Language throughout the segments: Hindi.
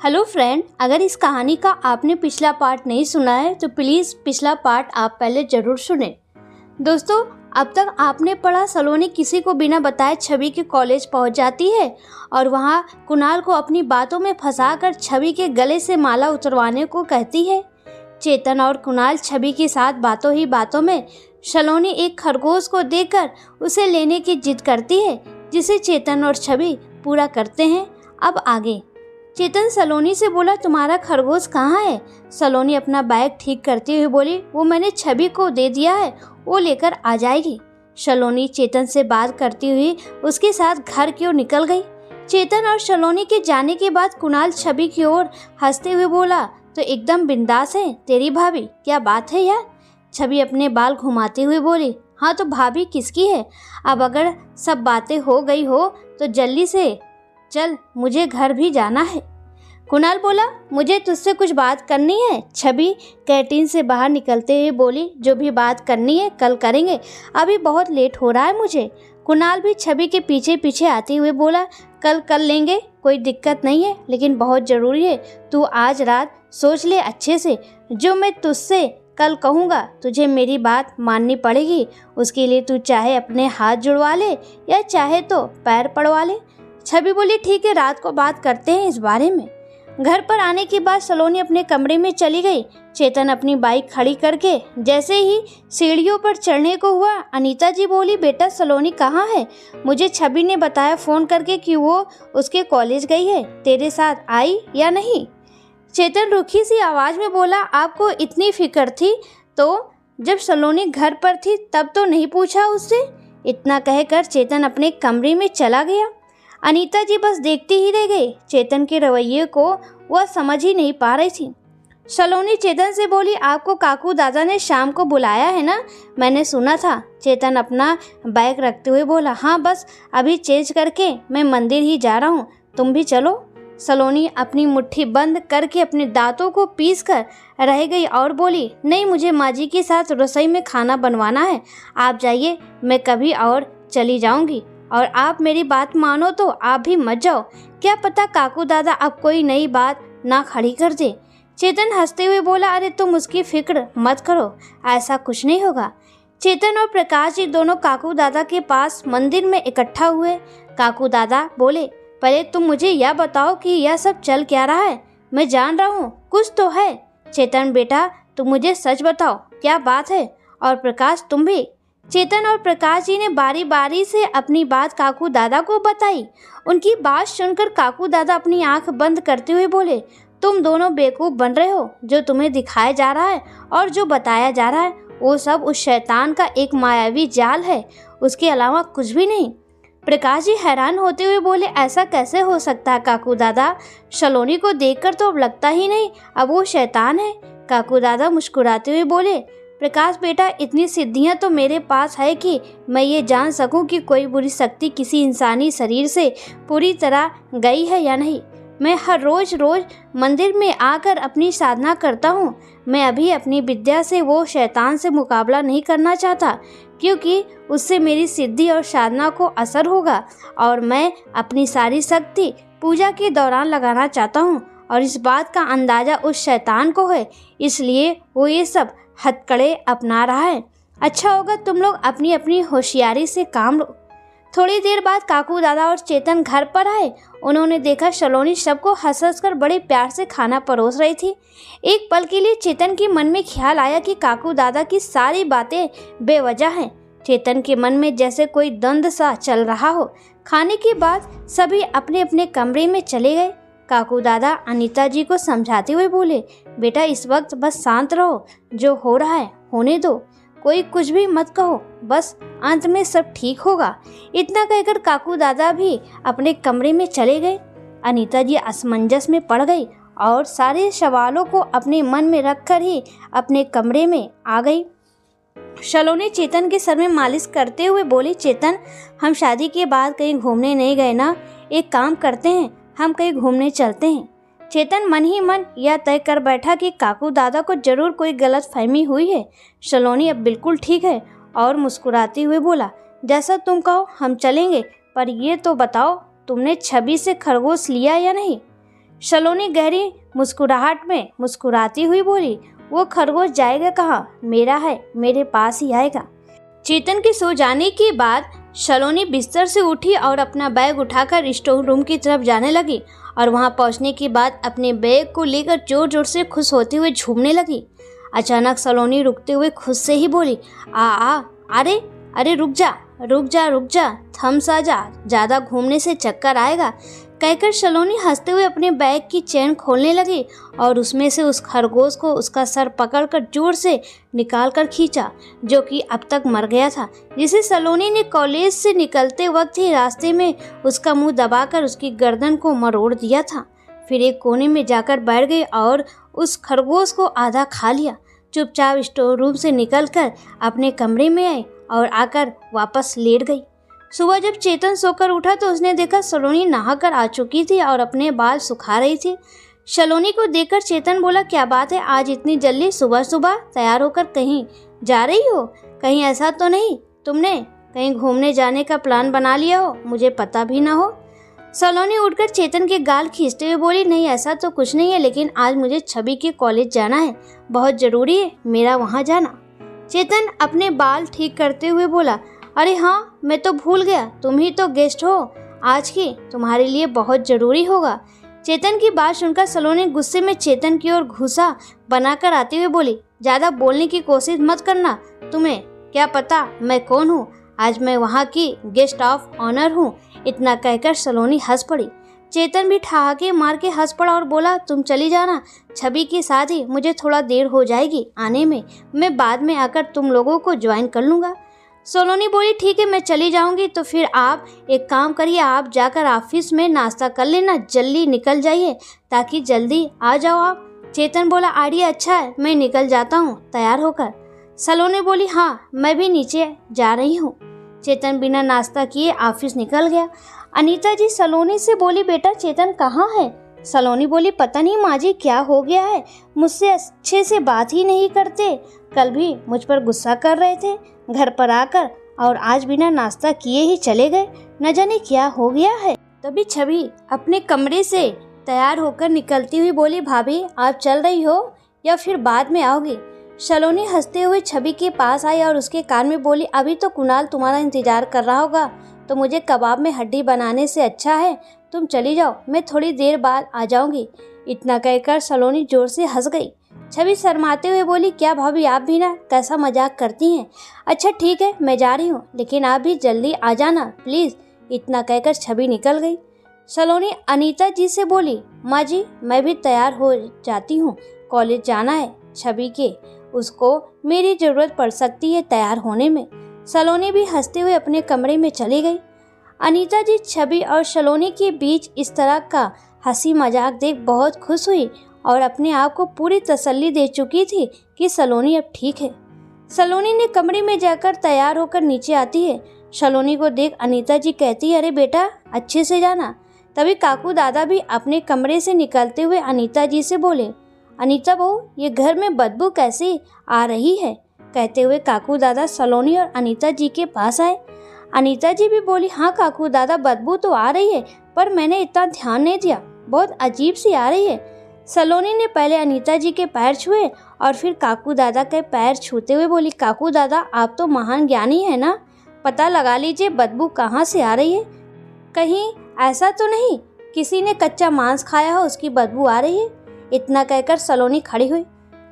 हेलो फ्रेंड, अगर इस कहानी का आपने पिछला पार्ट नहीं सुना है तो प्लीज़ पिछला पार्ट आप पहले ज़रूर सुने। दोस्तों, अब तक आपने पढ़ा सलोनी किसी को बिना बताए छवि के कॉलेज पहुंच जाती है और वहां कुणाल को अपनी बातों में फंसाकर छवि के गले से माला उतरवाने को कहती है। चेतन और कुणाल छवि के साथ बातों ही बातों में सलोनी एक खरगोश को देखकर उसे लेने की जिद करती है, जिसे चेतन और छवि पूरा करते हैं। अब आगे चेतन सलोनी से बोला, तुम्हारा खरगोश कहाँ है? सलोनी अपना बैग ठीक करती हुई बोली, वो मैंने छवि को दे दिया है, वो लेकर आ जाएगी। सलोनी चेतन से बात करती हुई उसके साथ घर की ओर निकल गई। चेतन और सलोनी के जाने के बाद कुणाल छवि की ओर हंसते हुए बोला, तो एकदम बिंदास है तेरी भाभी, क्या बात है यार? छवि अपने बाल घुमाते हुए बोली, हाँ तो भाभी किसकी है? अब अगर सब बातें हो गई हो तो जल्दी से चल, मुझे घर भी जाना है। कुणाल बोला, मुझे तुझसे कुछ बात करनी है। छवि कैंटीन से बाहर निकलते हुए बोली, जो भी बात करनी है कल करेंगे, अभी बहुत लेट हो रहा है मुझे। कुणाल भी छवि के पीछे पीछे आते हुए बोला, कल कर लेंगे, कोई दिक्कत नहीं है, लेकिन बहुत ज़रूरी है, तू आज रात सोच ले अच्छे से। जो मैं तुझसे कल कहूँगा तुझे मेरी बात माननी पड़ेगी। उसके लिए तू चाहे अपने हाथ जुड़वा ले या चाहे तो पैर पड़वा ले। छवि बोली, ठीक है, रात को बात करते हैं इस बारे में। घर पर आने के बाद सलोनी अपने कमरे में चली गई। चेतन अपनी बाइक खड़ी करके जैसे ही सीढ़ियों पर चढ़ने को हुआ, अनीता जी बोली, बेटा सलोनी कहाँ है? मुझे छवि ने बताया फ़ोन करके कि वो उसके कॉलेज गई है, तेरे साथ आई या नहीं? चेतन रुखी सी आवाज़ में बोला, आपको इतनी फिक्र थी तो जब सलोनी घर पर थी तब तो नहीं पूछा उससे? इतना कहकर चेतन अपने कमरे में चला गया। अनीता जी बस देखती ही रह गई। चेतन के रवैये को वह समझ ही नहीं पा रही थी। सलोनी चेतन से बोली, आपको काकू दादा ने शाम को बुलाया है ना? मैंने सुना था। चेतन अपना बैग रखते हुए बोला, हाँ बस अभी चेंज करके मैं मंदिर ही जा रहा हूँ, तुम भी चलो। सलोनी अपनी मुट्ठी बंद करके अपने दांतों को पीस कर रह गई और बोली, नहीं, मुझे माँ जी के साथ रसोई में खाना बनवाना है, आप जाइए, मैं कभी और चली जाऊँगी। और आप मेरी बात मानो तो आप भी मत जाओ, क्या पता काकू दादा अब कोई नई बात ना खड़ी कर दे। चेतन हंसते हुए बोला, अरे तुम उसकी फिक्र मत करो, ऐसा कुछ नहीं होगा। चेतन और प्रकाश जी दोनों काकू दादा के पास मंदिर में इकट्ठा हुए। काकू दादा बोले, पहले तुम मुझे यह बताओ कि यह सब चल क्या रहा है? मैं जान रहा हूँ कुछ तो है। चेतन बेटा, तुम मुझे सच बताओ, क्या बात है? और प्रकाश तुम भी। चेतन और प्रकाश जी ने बारी बारी से अपनी बात काकू दादा को बताई। उनकी बात सुनकर काकू दादा अपनी आंख बंद करते हुए बोले, तुम दोनों बेवकूफ़ बन रहे हो। जो तुम्हें दिखाया जा रहा है और जो बताया जा रहा है वो सब उस शैतान का एक मायावी जाल है, उसके अलावा कुछ भी नहीं। प्रकाश जी हैरान होते हुए बोले, ऐसा कैसे हो सकता है काकू दादा? सलोनी को देखकर तो अब लगता ही नहीं अब वो शैतान है। काकू दादा मुस्कुराते हुए बोले, प्रकाश बेटा, इतनी सिद्धियां तो मेरे पास है कि मैं ये जान सकूं कि कोई बुरी शक्ति किसी इंसानी शरीर से पूरी तरह गई है या नहीं। मैं हर रोज मंदिर में आकर अपनी साधना करता हूँ। मैं अभी अपनी विद्या से वो शैतान से मुकाबला नहीं करना चाहता, क्योंकि उससे मेरी सिद्धि और साधना को असर होगा और मैं अपनी सारी शक्ति पूजा के दौरान लगाना चाहता हूँ। और इस बात का अंदाज़ा उस शैतान को है, इसलिए वो ये सब हथकड़े अपना रहा है। अच्छा होगा तुम लोग अपनी अपनी होशियारी से काम लो। थोड़ी देर बाद काकू दादा और चेतन घर पर आए। उन्होंने देखा सलोनी सबको हंस हंस कर बड़े प्यार से खाना परोस रही थी। एक पल के लिए चेतन के मन में ख्याल आया कि काकू दादा की सारी बातें बेवजह हैं। चेतन के मन में जैसे कोई द्वंद्व सा चल रहा हो। खाने के बाद सभी अपने अपने कमरे में चले गए। काकू दादा अनीता जी को समझाते हुए बोले, बेटा इस वक्त बस शांत रहो, जो हो रहा है होने दो, कोई कुछ भी मत कहो, बस अंत में सब ठीक होगा। इतना कहकर काकू दादा भी अपने कमरे में चले गए। अनीता जी असमंजस में पड़ गई और सारे सवालों को अपने मन में रखकर ही अपने कमरे में आ गई। सलोनी चेतन के सर में मालिश करते हुए बोली, चेतन, हम शादी के बाद कहीं घूमने नहीं गए ना? एक काम करते हैं, हम कहीं घूमने चलते हैं। चेतन मन ही मन यह तय कर बैठा कि काकू दादा को जरूर कोई गलत फहमी हुई है। सलोनी अब बिल्कुल ठीक है और मुस्कुराते हुए बोला, जैसा तुम कहो हम चलेंगे, पर ये तो बताओ तुमने छवि से खरगोश लिया या नहीं? सलोनी गहरी मुस्कुराहट में मुस्कुराती हुई बोली, वो खरगोश जाएगा कहाँ, मेरा है, मेरे पास ही आएगा। चेतन के सो जाने के बाद सलोनी बिस्तर से उठी और अपना बैग उठाकर स्टोर रूम की तरफ जाने लगी और वहां पहुंचने के बाद अपने बैग को लेकर जोर जोर से खुश होते हुए झूमने लगी। अचानक सलोनी रुकते हुए खुद से ही बोली, अरे अरे रुक जा, थम सा जा, ज़्यादा घूमने से चक्कर आएगा, कहकर सलोनी हंसते हुए अपने बैग की चेन खोलने लगी और उसमें से उस खरगोश को उसका सर पकड़कर जोर से निकाल कर खींचा, जो कि अब तक मर गया था, जिसे सलोनी ने कॉलेज से निकलते वक्त ही रास्ते में उसका मुंह दबाकर उसकी गर्दन को मरोड़ दिया था। फिर एक कोने में जाकर बैठ गई और उस खरगोश को आधा खा लिया। चुपचाप स्टोर रूम से निकलकर अपने कमरे में आई और आकर वापस लेट गई। सुबह जब चेतन सोकर उठा तो उसने देखा सलोनी नहाकर आ चुकी थी और अपने बाल सुखा रही थी। सलोनी को देखकर चेतन बोला, क्या बात है, आज इतनी जल्दी सुबह सुबह तैयार होकर कहीं जा रही हो? कहीं ऐसा तो नहीं तुमने कहीं घूमने जाने का प्लान बना लिया हो, मुझे पता भी ना हो? सलोनी उठकर चेतन के गाल खींचते हुए बोली, नहीं ऐसा तो कुछ नहीं है, लेकिन आज मुझे छवि के कॉलेज जाना है, बहुत ज़रूरी है मेरा वहाँ जाना। चेतन अपने बाल ठीक करते हुए बोला, अरे हाँ, मैं तो भूल गया, तुम ही तो गेस्ट हो आज की, तुम्हारे लिए बहुत ज़रूरी होगा। चेतन की बात सुनकर सलोनी गुस्से में चेतन की ओर घूंसा बनाकर आते हुए बोली, ज़्यादा बोलने की कोशिश मत करना, तुम्हें क्या पता मैं कौन हूँ, आज मैं वहाँ की गेस्ट ऑफ ऑनर हूँ। इतना कहकर सलोनी हंस पड़ी। चेतन भी ठहाके मार के हंस पड़ा और बोला, तुम चली जाना, छवि की शादी मुझे थोड़ा देर हो जाएगी आने में, मैं बाद में आकर तुम लोगों को ज्वाइन कर लूँगा। सलोनी बोली, ठीक है मैं चली जाऊंगी, तो फिर आप एक काम करिए, आप जाकर ऑफिस में नाश्ता कर लेना, जल्दी निकल जाइए ताकि जल्दी आ जाओ आप। चेतन बोला, आइडिया अच्छा है, मैं निकल जाता हूँ तैयार होकर। सलोनी बोली, हाँ मैं भी नीचे जा रही हूँ। चेतन बिना नाश्ता किए ऑफिस निकल गया। अनीता जी सलोनी से बोली, बेटा चेतन कहाँ है? सलोनी बोली, पता नहीं माँ जी क्या हो गया है, मुझसे अच्छे से बात ही नहीं करते, कल भी मुझ पर गुस्सा कर रहे थे घर पर आकर और आज बिना नाश्ता किए ही चले गए, न जाने क्या हो गया है। तभी छवि अपने कमरे से तैयार होकर निकलती हुई बोली, भाभी आप चल रही हो या फिर बाद में आओगी? सलोनी हंसते हुए छवि के पास आई और उसके कान में बोली, अभी तो कुणाल तुम्हारा इंतजार कर रहा होगा, तो मुझे कबाब में हड्डी बनाने से अच्छा है तुम चली जाओ, मैं थोड़ी देर बाद आ जाऊंगी। इतना कहकर सलोनी जोर से हंस गई। छवि शर्माते हुए बोली, क्या भाभी आप भी ना कैसा मजाक करती हैं? अच्छा ठीक है मैं जा रही हूँ, लेकिन आप भी जल्दी आ जाना प्लीज़। इतना कहकर छवि निकल गई। सलोनी अनीता जी से बोली, माँ जी मैं भी तैयार हो जाती हूँ, कॉलेज जाना है छवि के, उसको मेरी ज़रूरत पड़ सकती है तैयार होने में। सलोनी भी हंसते हुए अपने कमरे में चली गई। अनीता जी छवि और सलोनी के बीच इस तरह का हंसी मजाक देख बहुत खुश हुई और अपने आप को पूरी तसल्ली दे चुकी थी कि सलोनी अब ठीक है। सलोनी ने कमरे में जाकर तैयार होकर नीचे आती है। सलोनी को देख अनीता जी कहती है, अरे बेटा अच्छे से जाना। तभी काकू दादा भी अपने कमरे से निकलते हुए अनीता जी से बोले, अनीता बहू ये घर में बदबू कैसे आ रही है? कहते हुए काकू दादा सलोनी और अनीता जी के पास आए। अनीता जी भी बोली, हाँ काकू दादा बदबू तो आ रही है, पर मैंने इतना ध्यान नहीं दिया, बहुत अजीब सी आ रही है। सलोनी ने पहले अनीता जी के पैर छुए और फिर काकू दादा के पैर छूते हुए बोली, काकू दादा आप तो महान ज्ञानी है ना, पता लगा लीजिए बदबू कहाँ से आ रही है, कहीं ऐसा तो नहीं किसी ने कच्चा मांस खाया हो उसकी बदबू आ रही है। इतना कहकर सलोनी खड़ी हुई।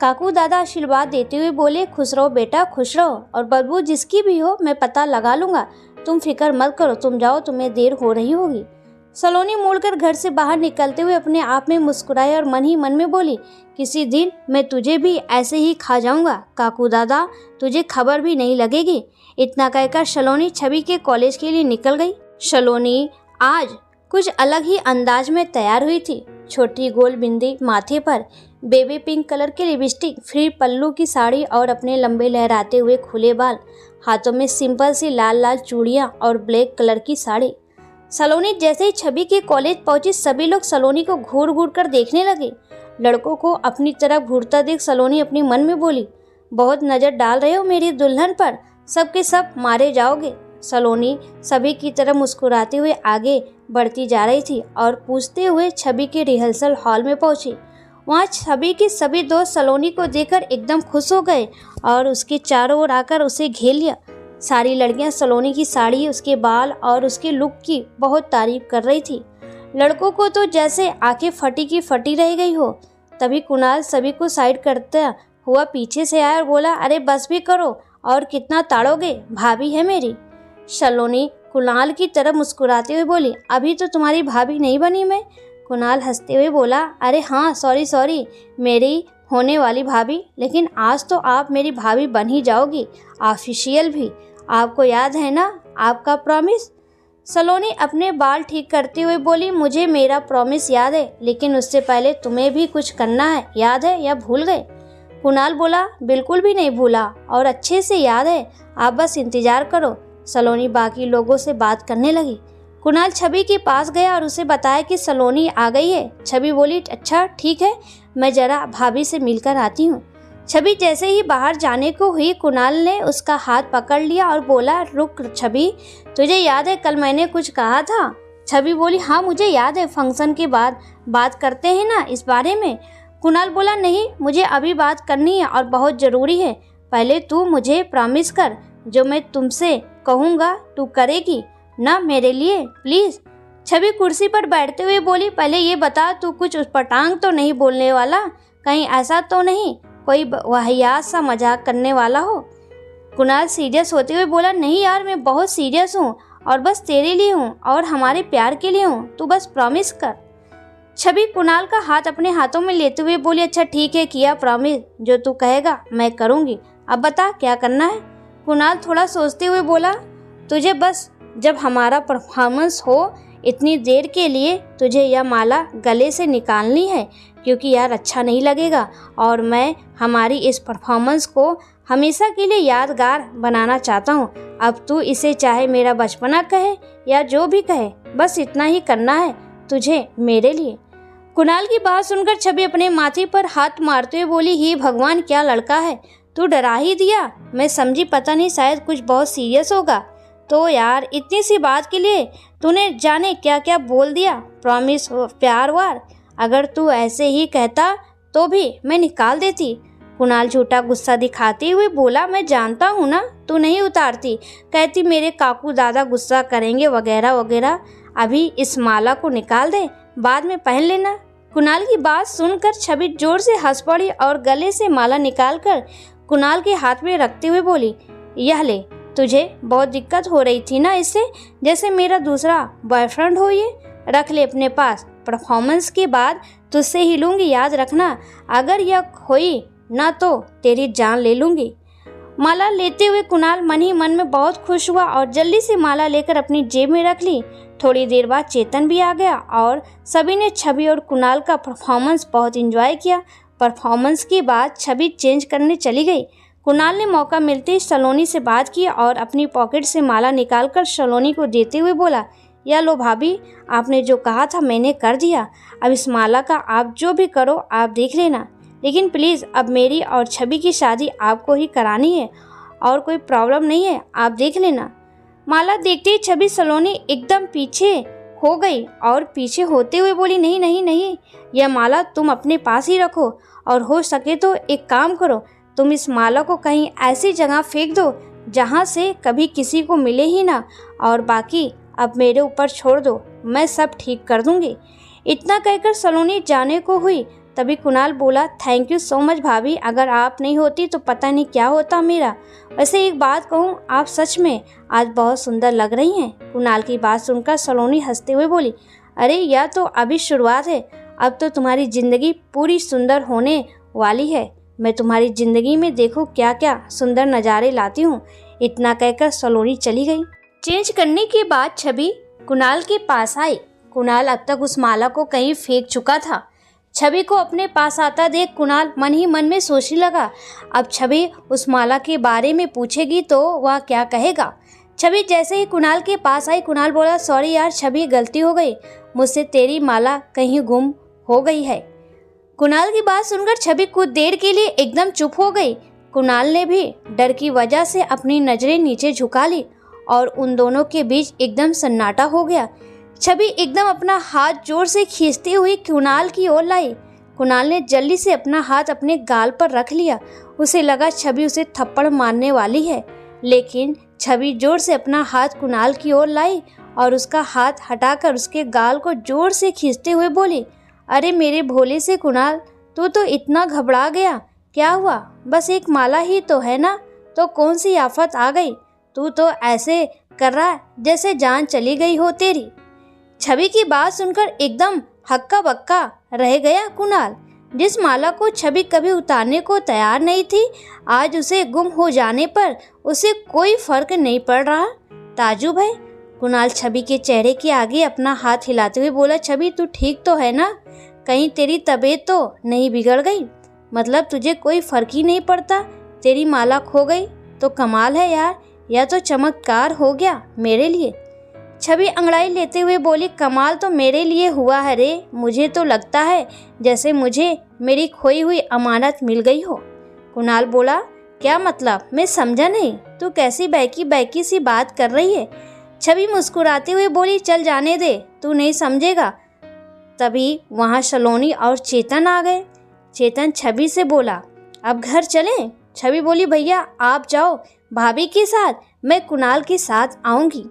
काकू दादा आशीर्वाद देते हुए बोले, खुश रहो बेटा खुश रहो, और बदबू जिसकी भी हो मैं पता लगा लूँगा, तुम फिक्र मत करो, तुम जाओ तुम्हें देर हो रही होगी। सलोनी मुड़कर घर से बाहर निकलते हुए अपने आप में मुस्कुराई और मन ही मन में बोली, किसी दिन मैं तुझे भी ऐसे ही खा जाऊंगा काकू दादा, तुझे खबर भी नहीं लगेगी। इतना कहकर सलोनी छवि के कॉलेज के लिए निकल गई। सलोनी आज कुछ अलग ही अंदाज में तैयार हुई थी। छोटी गोल बिंदी माथे पर, बेबी पिंक कलर की लिपस्टिक, फ्री पल्लू की साड़ी और अपने लंबे लहराते हुए खुले बाल, हाथों में सिंपल सी लाल लाल चूड़ियाँ और ब्लैक कलर की साड़ी। सलोनी जैसे ही छवि के कॉलेज पहुंची सभी लोग सलोनी को घूर घूर कर देखने लगे। लड़कों को अपनी तरफ घूरता देख सलोनी अपने मन में बोली, बहुत नज़र डाल रहे हो मेरी दुल्हन पर, सब के सब मारे जाओगे। सलोनी सभी की तरफ मुस्कुराते हुए आगे बढ़ती जा रही थी और पूछते हुए छवि के रिहर्सल हॉल में पहुंची। वहाँ छवि के सभी दोस्त सलोनी को देखकर एकदम खुश हो गए और उसके चारों ओर आकर उसे घेर लिया। सारी लड़कियां सलोनी की साड़ी, उसके बाल और उसके लुक की बहुत तारीफ कर रही थी। लड़कों को तो जैसे आंखें फटी की फटी रह गई हो। तभी कुणाल सभी को साइड करता हुआ पीछे से आया और बोला, अरे बस भी करो, और कितना ताड़ोगे, भाभी है मेरी। सलोनी कुणाल की तरफ मुस्कुराते हुए बोली, अभी तो तुम्हारी भाभी नहीं बनी मैं। कुणाल हंसते हुए बोला, अरे हाँ सॉरी, मेरी होने वाली भाभी, लेकिन आज तो आप मेरी भाभी बन ही जाओगी, ऑफिशियल भी। आपको याद है ना आपका प्रॉमिस। सलोनी अपने बाल ठीक करते हुए बोली, मुझे मेरा प्रॉमिस याद है, लेकिन उससे पहले तुम्हें भी कुछ करना है, याद है या भूल गए। कुणाल बोला, बिल्कुल भी नहीं भूला और अच्छे से याद है, आप बस इंतजार करो। सलोनी बाकी लोगों से बात करने लगी। कुणाल छवि के पास गया और उसे बताया कि सलोनी आ गई है। छवि बोली, अच्छा ठीक है, मैं जरा भाभी से मिलकर आती हूँ। छवि जैसे ही बाहर जाने को हुई, कुणाल ने उसका हाथ पकड़ लिया और बोला, रुक छवि, तुझे याद है कल मैंने कुछ कहा था। छवि बोली, हाँ मुझे याद है, फंक्शन के बाद बात करते हैं ना इस बारे में। कुणाल बोला, नहीं मुझे अभी बात करनी है और बहुत ज़रूरी है, पहले तू मुझे प्रॉमिस कर, जो मैं तुमसे कहूँगा तू करेगी ना मेरे लिए, प्लीज़। छवि कुर्सी पर बैठते हुए बोली, पहले ये बता तू कुछ उटपटांग तो नहीं बोलने वाला, कहीं ऐसा तो नहीं कोई वाहियात सा मजाक करने वाला हो। कुणाल सीरियस होते हुए बोला, नहीं यार मैं बहुत सीरियस हूँ और बस तेरे लिए हूँ और हमारे प्यार के लिए हूँ, तू बस प्रॉमिस कर। छवि कुणाल का हाथ अपने हाथों में लेते हुए बोली, अच्छा ठीक है, किया प्रॉमिस, जो तू कहेगा मैं करूँगी, अब बता क्या करना है। कुणाल थोड़ा सोचते हुए बोला, तुझे बस जब हमारा परफॉर्मेंस हो इतनी देर के लिए तुझे यह माला गले से निकालनी है, क्योंकि यार अच्छा नहीं लगेगा और मैं हमारी इस परफॉर्मेंस को हमेशा के लिए यादगार बनाना चाहता हूँ। अब तू इसे चाहे मेरा बचपना कहे या जो भी कहे, बस इतना ही करना है तुझे मेरे लिए। कुणाल की बात सुनकर छवि अपने माथे पर हाथ मारते हुए बोली, हे भगवान क्या लड़का है, तू डरा ही दिया। मैं समझी पता नहीं शायद कुछ बहुत सीरियस होगा, तो यार इतनी सी बात के लिए तूने जाने क्या क्या बोल दिया, प्रॉमिस प्यार वार। अगर तू ऐसे ही कहता तो भी मैं निकाल देती। कुणाल झूठा गुस्सा दिखाते हुए बोला, मैं जानता हूँ ना तू नहीं उतारती, कहती मेरे काकू दादा गुस्सा करेंगे वगैरह वगैरह, अभी इस माला को निकाल दे, बाद में पहन लेना। कुणाल की बात सुनकर छवि जोर से हंस पड़ी और गले से माला निकालकर कुणाल के हाथ में रखते हुए बोली, यह ले, तुझे बहुत दिक्कत हो रही थी ना इससे, जैसे मेरा दूसरा बॉयफ्रेंड हो, ये रख ले अपने पास, परफॉर्मेंस के बाद तुझसे ही लूँगी, याद रखना, अगर यह खोई ना तो तेरी जान ले लूँगी। माला लेते हुए कुणाल मन ही मन में बहुत खुश हुआ और जल्दी से माला लेकर अपनी जेब में रख ली। थोड़ी देर बाद चेतन भी आ गया और सभी ने छवि और कुणाल का परफॉर्मेंस बहुत एंजॉय किया। परफॉर्मेंस के बाद छवि चेंज करने चली गई। कुणाल ने मौका मिलते ही सलोनी से बात की और अपनी पॉकेट से माला निकालकर सलोनी को देते हुए बोला, या लो भाभी, आपने जो कहा था मैंने कर दिया, अब इस माला का आप जो भी करो आप देख लेना, लेकिन प्लीज़ अब मेरी और छवि की शादी आपको ही करानी है और कोई प्रॉब्लम नहीं है, आप देख लेना। माला देखते ही छवि सलोनी एकदम पीछे हो गई और पीछे होते हुए बोली, नहीं नहीं नहीं, यह माला तुम अपने पास ही रखो और हो सके तो एक काम करो, तुम इस माला को कहीं ऐसी जगह फेंक दो जहाँ से कभी किसी को मिले ही ना, और बाकी अब मेरे ऊपर छोड़ दो, मैं सब ठीक कर दूंगी। इतना कहकर सलोनी जाने को हुई, तभी कुणाल बोला, थैंक यू सो मच भाभी, अगर आप नहीं होती तो पता नहीं क्या होता मेरा। वैसे एक बात कहूँ, आप सच में आज बहुत सुंदर लग रही हैं। कुणाल की बात सुनकर सलोनी हंसते हुए बोली, अरे यह तो अभी शुरुआत है, अब तो तुम्हारी ज़िंदगी पूरी सुंदर होने वाली है, मैं तुम्हारी ज़िंदगी में देखो क्या क्या सुंदर नज़ारे लाती हूँ। इतना कहकर सलोनी चली गई। चेंज करने के बाद छवि कुणाल के पास आई। कुणाल अब तक उस माला को कहीं फेंक चुका था। छवि को अपने पास आता देख कुणाल मन ही मन में सोचने लगा, अब छवि उस माला के बारे में पूछेगी तो वह क्या कहेगा। छवि जैसे ही कुणाल के पास आई, कुणाल बोला, सॉरी यार छवि, गलती हो गई मुझसे, तेरी माला कहीं गुम हो गई है। कुणाल की बात सुनकर छवि कुछ देर के लिए एकदम चुप हो गई। कुणाल ने भी डर की वजह से अपनी नजरें नीचे झुका ली और उन दोनों के बीच एकदम सन्नाटा हो गया। छवि एकदम अपना हाथ जोर से खींचती हुई कुणाल की ओर लाई। कुणाल ने जल्दी से अपना हाथ अपने गाल पर रख लिया। उसे लगा छवि उसे थप्पड़ मारने वाली है, लेकिन छवि जोर से अपना हाथ कुणाल की ओर लाई और उसका हाथ हटाकर उसके गाल को जोर से खींचते हुए बोली, अरे मेरे भोले से कुणाल, तू तो इतना घबरा गया, क्या हुआ? बस एक माला ही तो है ना, तो कौन सी आफत आ गई? तू तो ऐसे कर रहा है जैसे जान चली गई हो तेरी। छवि की बात सुनकर एकदम हक्का बक्का रह गया कुणाल। जिस माला को छवि कभी उतारने को तैयार नहीं थी, आज उसे गुम हो जाने पर उसे कोई फर्क नहीं पड़ रहा। ताजुब है। कुणाल छवि के चेहरे के आगे अपना हाथ हिलाते हुए बोला, छवि तू ठीक तो है ना? कहीं तेरी तबीयत तो नहीं बिगड़ गई? मतलब तुझे कोई फर्क ही नहीं पड़ता? तेरी माला खो गई तो कमाल है यार, या तो चमत्कार हो गया मेरे लिए। छवि अंगड़ाई लेते हुए बोली, कमाल तो मेरे लिए हुआ है रे, मुझे तो लगता है जैसे मुझे मेरी खोई हुई अमानत मिल गई हो। कुणाल बोला, क्या मतलब? मैं समझा नहीं, तू कैसी बैकी बैकी सी बात कर रही है? छवि मुस्कुराते हुए बोली, चल जाने दे, तू नहीं समझेगा। तभी वहाँ सलोनी और चेतन आ गए। चेतन छवि से बोला, अब घर चलें? छवि बोली, भैया आप जाओ भाभी के साथ, मैं कुणाल के साथ आऊंगी।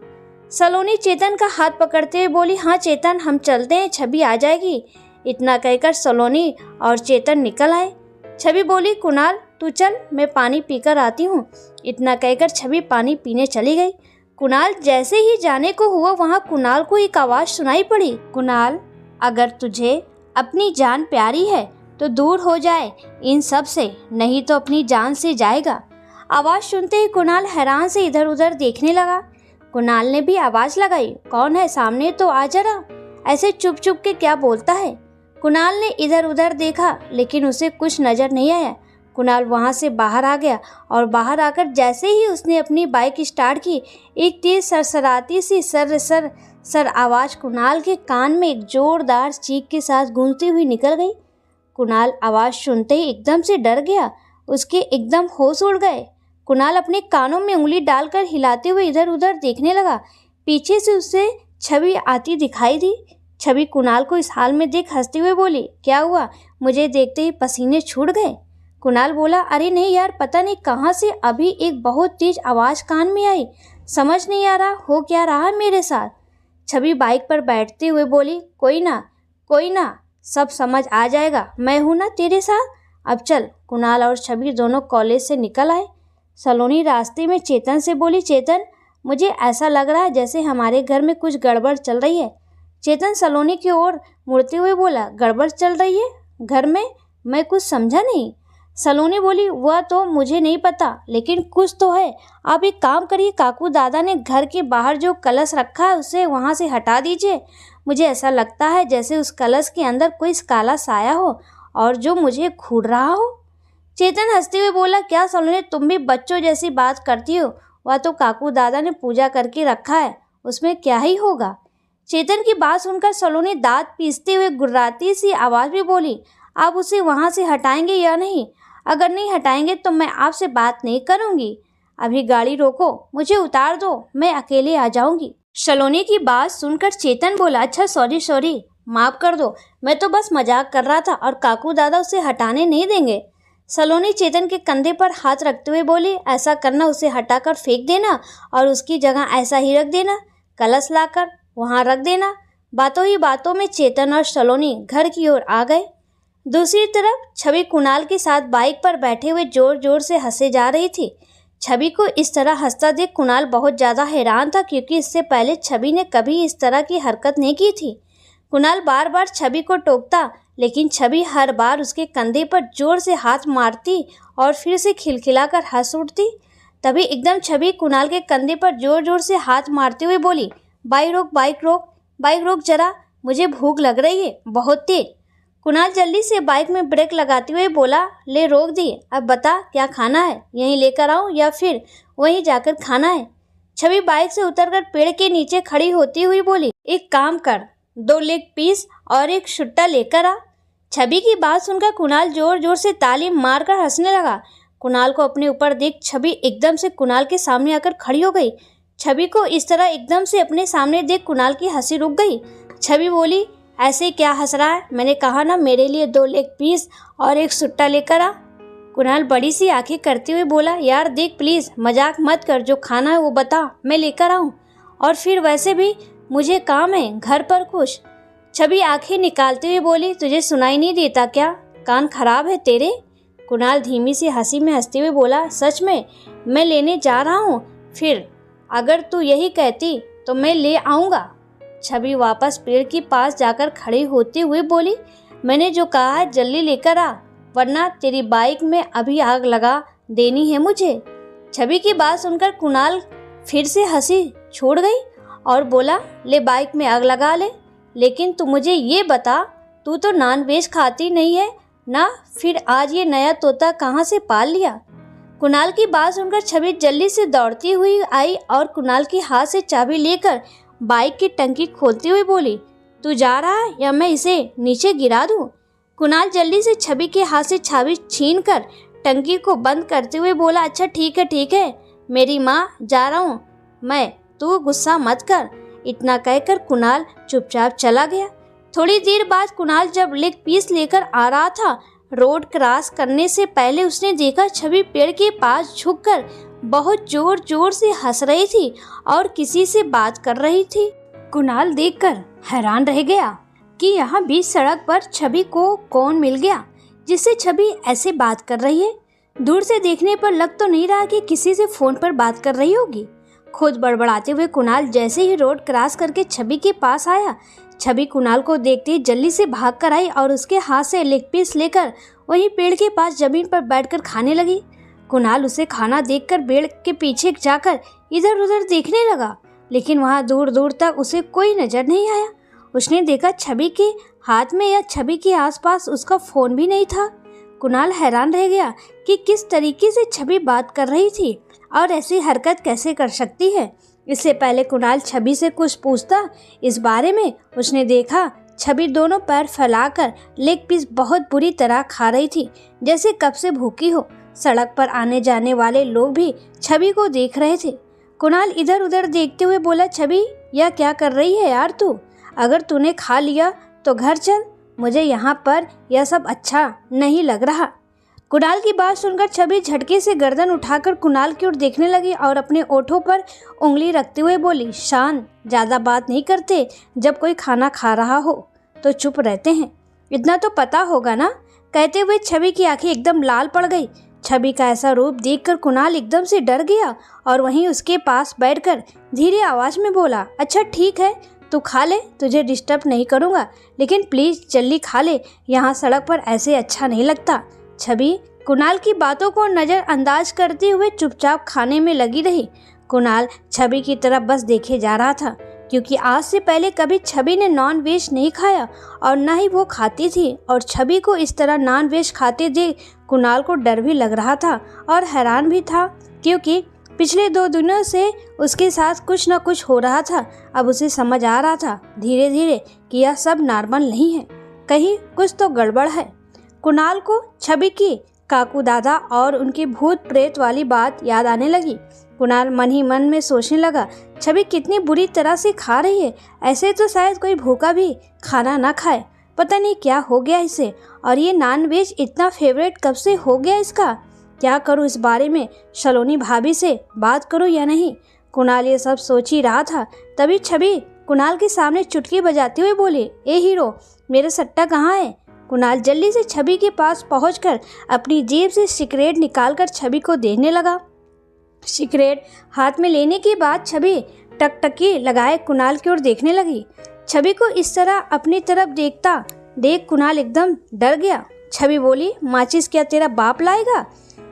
सलोनी चेतन का हाथ पकड़ते हुए बोली, हाँ चेतन हम चलते हैं, छवि आ जाएगी। इतना कहकर सलोनी और चेतन निकल आए। छवि बोली, कुणाल तू चल, मैं पानी पीकर आती हूँ। इतना कहकर छवि पानी पीने चली गई। कुणाल जैसे ही जाने को हुआ, वहाँ कुणाल को एक आवाज़ सुनाई पड़ी, कुणाल अगर तुझे अपनी जान प्यारी है तो दूर हो जाए इन सब से, नहीं तो अपनी जान से जाएगा। आवाज़ सुनते ही कुणाल हैरान से इधर उधर देखने लगा। कुणाल ने भी आवाज़ लगाई, कौन है? सामने तो आ जरा, ऐसे चुप चुप के क्या बोलता है? कुणाल ने इधर उधर देखा लेकिन उसे कुछ नज़र नहीं आया। कुणाल वहाँ से बाहर आ गया और बाहर आकर जैसे ही उसने अपनी बाइक स्टार्ट की, एक तेज सरसराती सी सर आवाज़ कुणाल के कान में एक जोरदार चीख के साथ गूंजती हुई निकल गई। कुणाल आवाज़ सुनते ही एकदम से डर गया, उसके एकदम होश उड़ गए। कुणाल अपने कानों में उंगली डालकर हिलाते हुए इधर उधर देखने लगा। पीछे से उसे छवि आती दिखाई दी। छवि कुणाल को इस हाल में देख हंसते हुए बोली, क्या हुआ? मुझे देखते ही पसीने छूट गए। कुणाल बोला, अरे नहीं यार, पता नहीं कहाँ से अभी एक बहुत तेज आवाज़ कान में आई, समझ नहीं आ रहा हो क्या रहा मेरे साथ। छवि बाइक पर बैठते हुए बोली, कोई ना, सब समझ आ जाएगा, मैं हूँ ना तेरे साथ, अब चल। कुणाल और छवि दोनों कॉलेज से निकल आए। सलोनी रास्ते में चेतन से बोली, चेतन मुझे ऐसा लग रहा है जैसे हमारे घर में कुछ गड़बड़ चल रही है। चेतन सलोनी की ओर मुड़ते हुए बोला, गड़बड़ चल रही है घर में? मैं कुछ समझा नहीं। सलोनी बोली, वह तो मुझे नहीं पता, लेकिन कुछ तो है। आप एक काम करिए, काकू दादा ने घर के बाहर जो कलश रखा है उसे वहाँ से हटा दीजिए। मुझे ऐसा लगता है जैसे उस कलश के अंदर कोई काला साया हो और जो मुझे घूर रहा हो। चेतन हंसते हुए बोला, क्या सलोनी तुम भी बच्चों जैसी बात करती हो? वह तो काकू दादा ने पूजा करके रखा है, उसमें क्या ही होगा। चेतन की बात सुनकर सलोनी दांत पीसते हुए गुर्राती सी आवाज़ में बोली, आप उसे वहाँ से हटाएंगे या नहीं? अगर नहीं हटाएंगे तो मैं आपसे बात नहीं करूँगी। अभी गाड़ी रोको, मुझे उतार दो, मैं अकेले आ जाऊँगी। सलोनी की बात सुनकर चेतन बोला, अच्छा सॉरी, माफ़ कर दो, मैं तो बस मजाक कर रहा था और काकू दादा उसे हटाने नहीं देंगे। सलोनी चेतन के कंधे पर हाथ रखते हुए बोली, ऐसा करना, उसे हटाकर फेंक देना और उसकी जगह ऐसा ही रख देना, कलश लाकर वहाँ रख देना। बातों ही बातों में चेतन और सलोनी घर की ओर आ गए। दूसरी तरफ छवि कुणाल के साथ बाइक पर बैठे हुए जोर जोर से हंसे जा रही थी। छवि को इस तरह हंसता देख कुणाल बहुत ज़्यादा हैरान था, क्योंकि इससे पहले छवि ने कभी इस तरह की हरकत नहीं की थी। कुणाल बार बार छवि को टोकता, लेकिन छवि हर बार उसके कंधे पर जोर से हाथ मारती और फिर से खिलखिलाकर हंस उठती। तभी एकदम छवि कुणाल के कंधे पर जोर जोर से हाथ मारते हुए बोली, बाइक रोक जरा, मुझे भूख लग रही है बहुत तेज। कुणाल जल्दी से बाइक में ब्रेक लगाते हुए बोला, ले रोक दी, अब बता क्या खाना है, यहीं लेकर आऊँ या फिर वहीं जाकर खाना है? छवि बाइक से उतरकर पेड़ के नीचे खड़ी होती हुई बोली, एक काम कर, 2 लेग पीस और एक शुट्टा लेकर आ। छवि की बात सुनकर कुणाल जोर जोर से ताली मारकर हंसने लगा। कुणाल को अपने ऊपर देख छवि एकदम से कुणाल के सामने आकर खड़ी हो गई। छवि को इस तरह एकदम से अपने सामने देख कुणाल की हंसी रुक गई। छवि बोली, ऐसे क्या हंस रहा है? मैंने कहा ना मेरे लिए 2 लेग पीस और 1 सुट्टा लेकर आ। कुणाल बड़ी सी आंखें करते हुए बोला, यार देख प्लीज़ मजाक मत कर, जो खाना है वो बता, मैं लेकर आऊँ। और फिर वैसे भी मुझे काम है घर पर कुछ। छवि आंखें निकालते हुए बोली, तुझे सुनाई नहीं देता क्या? कान खराब है तेरे? कुणाल धीमी सी हंसी में हंसते हुए बोला, सच में मैं लेने जा रहा हूँ, फिर अगर तू यही कहती तो मैं ले आऊँगा। छवि वापस पेड़ के पास जाकर खड़ी होते हुए बोली, मैंने जो कहा है जल्दी लेकर आ, वरना तेरी बाइक में अभी आग लगा देनी है मुझे। छवि की बात सुनकर कुणाल फिर से हंसी छोड़ गई और बोला, ले बाइक में आग लगा ले, लेकिन तू मुझे ये बता, तू तो नॉन वेज खाती नहीं है ना, फिर आज ये नया तोता कहाँ से पाल लिया? कुणाल की बात सुनकर छवि जल्दी से दौड़ती हुई आई और कुणाल के हाथ से चाबी लेकर बाइक की टंकी खोलते हुए बोली, तू जा रहा है या मैं इसे नीचे गिरा दूं? कुणाल जल्दी से छवि के हाथ से चाबी छीनकर टंकी को बंद करते हुए बोला, अच्छा ठीक है मेरी माँ, जा रहा हूँ मैं, तू गुस्सा मत कर। इतना कहकर कुणाल चुपचाप चला गया। थोड़ी देर बाद कुणाल जब लेग पीस लेकर आ रहा था, रोड क्रॉस करने से पहले उसने देखा छवि पेड़ के पास झुककर बहुत जोर जोर से हंस रही थी और किसी से बात कर रही थी। कुणाल देखकर हैरान रह गया कि यहाँ बीच सड़क पर छवि को कौन मिल गया जिससे छवि ऐसे बात कर रही है। दूर से देखने पर लग तो नहीं रहा कि किसी से फोन पर बात कर रही होगी। खुद बड़बड़ाते हुए कुणाल जैसे ही रोड क्रॉस करके छवि के पास आया, छवि कुणाल को देखते ही जल्दी से भाग कर आई और उसके हाथ से लेग पीस लेकर वहीं पेड़ के पास जमीन पर बैठकर खाने लगी। कुणाल उसे खाना देखकर पेड़ के पीछे जाकर इधर उधर देखने लगा, लेकिन वहां दूर दूर तक उसे कोई नजर नहीं आया। उसने देखा छवि के हाथ में या छवि के आसपास उसका फोन भी नहीं था। कुणाल हैरान रह गया कि किस तरीके से छवि बात कर रही थी और ऐसी हरकत कैसे कर सकती है। इससे पहले कुणाल छवि से कुछ पूछता इस बारे में, उसने देखा छवि दोनों पैर फैलाकर लेग पीस बहुत बुरी तरह खा रही थी, जैसे कब से भूखी हो। सड़क पर आने जाने वाले लोग भी छवि को देख रहे थे। कुणाल इधर उधर देखते हुए बोला, छवि यह क्या कर रही है यार तू? अगर तूने खा लिया तो घर चल, मुझे यहाँ पर यह सब अच्छा नहीं लग रहा। कुणाल की बात सुनकर छवि झटके से गर्दन उठाकर कुणाल की ओर देखने लगी और अपने ओठों पर उंगली रखते हुए बोली, शान, ज़्यादा बात नहीं करते, जब कोई खाना खा रहा हो तो चुप रहते हैं, इतना तो पता होगा ना। कहते हुए छवि की आंखें एकदम लाल पड़ गई। छवि का ऐसा रूप देखकर कुणाल एकदम से डर गया और वहीं उसके पास बैठकर धीरे आवाज में बोला, अच्छा ठीक है, तू खा ले, तुझे डिस्टर्ब नहीं करूँगा, लेकिन प्लीज़ जल्दी खा ले, यहाँ सड़क पर ऐसे अच्छा नहीं लगता। छवि कुणाल की बातों को नज़रअंदाज करते हुए चुपचाप खाने में लगी रही। कुणाल छवि की तरफ बस देखे जा रहा था, क्योंकि आज से पहले कभी छवि ने नॉन वेज नहीं खाया और न ही वो खाती थी, और छवि को इस तरह नॉन वेज खाते देख कुणाल को डर भी लग रहा था और हैरान भी था, क्योंकि पिछले 2 दिनों से उसके साथ कुछ न कुछ हो रहा था। अब उसे समझ आ रहा था धीरे धीरे कि यह सब नॉर्मल नहीं है, कहीं कुछ तो गड़बड़ है। कुणाल को छवि की काकू दादा और उनकी भूत प्रेत वाली बात याद आने लगी। कुणाल मन ही मन में सोचने लगा, छवि कितनी बुरी तरह से खा रही है, ऐसे तो शायद कोई भूखा भी खाना ना खाए, पता नहीं क्या हो गया इसे, और ये नॉन वेज इतना फेवरेट कब से हो गया इसका। क्या करूँ इस बारे में, सलोनी भाभी से बात करूँ या नहीं? कुणाल ये सब सोच ही रहा था, तभी छवि कुणाल के सामने चुटकी बजाते हुए बोली, ए हीरो, मेरा सट्टा कहाँ है? कुणाल जल्दी से छवि के पास पहुंचकर अपनी जेब से सिगरेट निकालकर छवि को देने लगा। सिगरेट हाथ में लेने के बाद छवि टकटकी लगाए कुणाल की ओर देखने लगी। छवि को इस तरह अपनी तरफ देखता देख कुणाल एकदम डर गया। छवि बोली, माचिस क्या तेरा बाप लाएगा?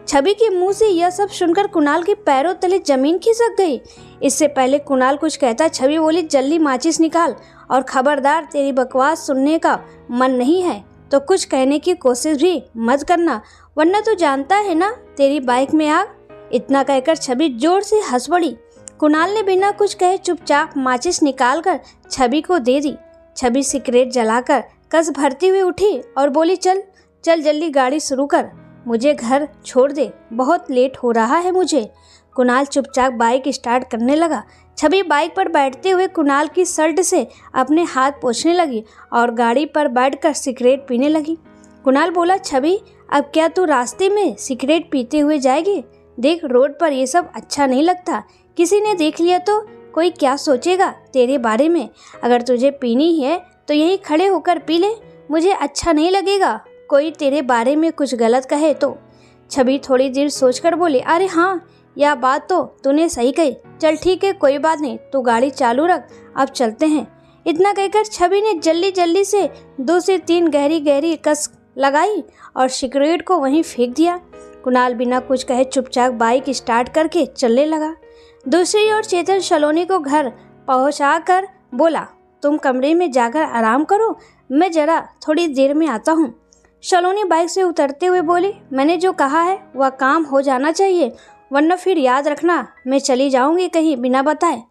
छवि के मुंह से यह सब सुनकर कुणाल के पैरों तले जमीन खिसक गई। इससे पहले कुणाल कुछ कहता, छवि बोली, जल्दी माचिस निकाल, और खबरदार तेरी बकवास सुनने का मन नहीं है तो कुछ कहने की कोशिश भी मत करना, वरना तो जानता है ना तेरी बाइक में आग। इतना कहकर छवि जोर से हंस पड़ी। कुणाल ने बिना कुछ कहे चुपचाप माचिस निकालकर छवि को दे दी। छवि सिगरेट जलाकर कस भरती हुई उठी और बोली, चल चल जल्दी गाड़ी शुरू कर, मुझे घर छोड़ दे, बहुत लेट हो रहा है मुझे। कुणाल चुपचाप बाइक स्टार्ट करने लगा। छवि बाइक पर बैठते हुए कुणाल की शर्ट से अपने हाथ पोंछने लगी और गाड़ी पर बैठकर सिगरेट पीने लगी। कुणाल बोला, छवि अब क्या तू रास्ते में सिगरेट पीते हुए जाएगी? देख, रोड पर ये सब अच्छा नहीं लगता। किसी ने देख लिया तो कोई क्या सोचेगा तेरे बारे में? अगर तुझे पीनी है तो यहीं खड़े होकर पी ले, मुझे अच्छा नहीं लगेगा कोई तेरे बारे में कुछ गलत कहे तो। छवि थोड़ी देर सोचकर बोली, अरे हाँ, यह बात तो तूने सही कही। चल ठीक है, कोई बात नहीं, तू गाड़ी चालू रख, अब चलते हैं। इतना कहकर छवि ने जल्दी जल्दी से 2 से 3 गहरी गहरी कस लगाई और सिगरेट को वहीं फेंक दिया। कुणाल बिना कुछ कहे चुपचाप बाइक स्टार्ट करके चलने लगा। दूसरी ओर चेतन सलोनी को घर पहुंचाकर बोला, तुम कमरे में जाकर आराम करो, मैं जरा थोड़ी देर में आता हूँ। सलोनी बाइक से उतरते हुए बोली, मैंने जो कहा है वह काम हो जाना चाहिए, वरना फिर याद रखना मैं चली जाऊंगी कहीं बिना बताए।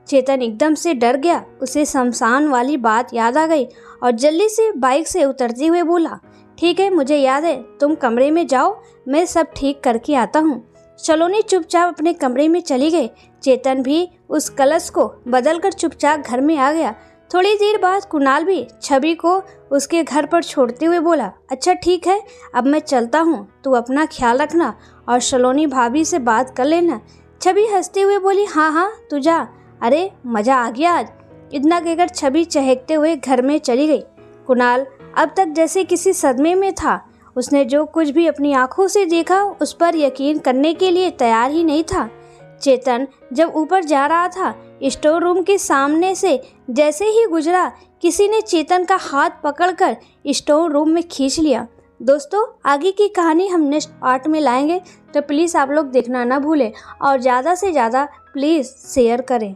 चेतन एकदम से डर गया, उसे शमशान वाली बात याद आ गई और जल्दी से बाइक से उतरते हुए बोला, ठीक है, मुझे याद है, तुम कमरे में जाओ, मैं सब ठीक करके आता हूँ। सलोनी चुपचाप अपने कमरे में चली गई। चेतन भी उस कलश को बदलकर चुपचाप घर में आ गया। थोड़ी देर बाद कुणाल भी छवि को उसके घर पर छोड़ते हुए बोला, अच्छा ठीक है, अब मैं चलता हूँ, तू अपना ख्याल रखना और सलोनी भाभी से बात कर लेना। छवि हंसते हुए बोली, हाँ हाँ तू जा, अरे मज़ा आ गया आज। इतना कहकर छवि चहकते हुए घर में चली गई। कुणाल अब तक जैसे किसी सदमे में था। उसने जो कुछ भी अपनी आंखों से देखा उस पर यकीन करने के लिए तैयार ही नहीं था। चेतन जब ऊपर जा रहा था, स्टोर रूम के सामने से जैसे ही गुजरा, किसी ने चेतन का हाथ पकड़कर स्टोर रूम में खींच लिया। दोस्तों, आगे की कहानी हम नेक्स्ट पार्ट में लाएंगे, तो प्लीज़ आप लोग देखना ना भूलें और ज़्यादा से ज़्यादा प्लीज़ शेयर करें।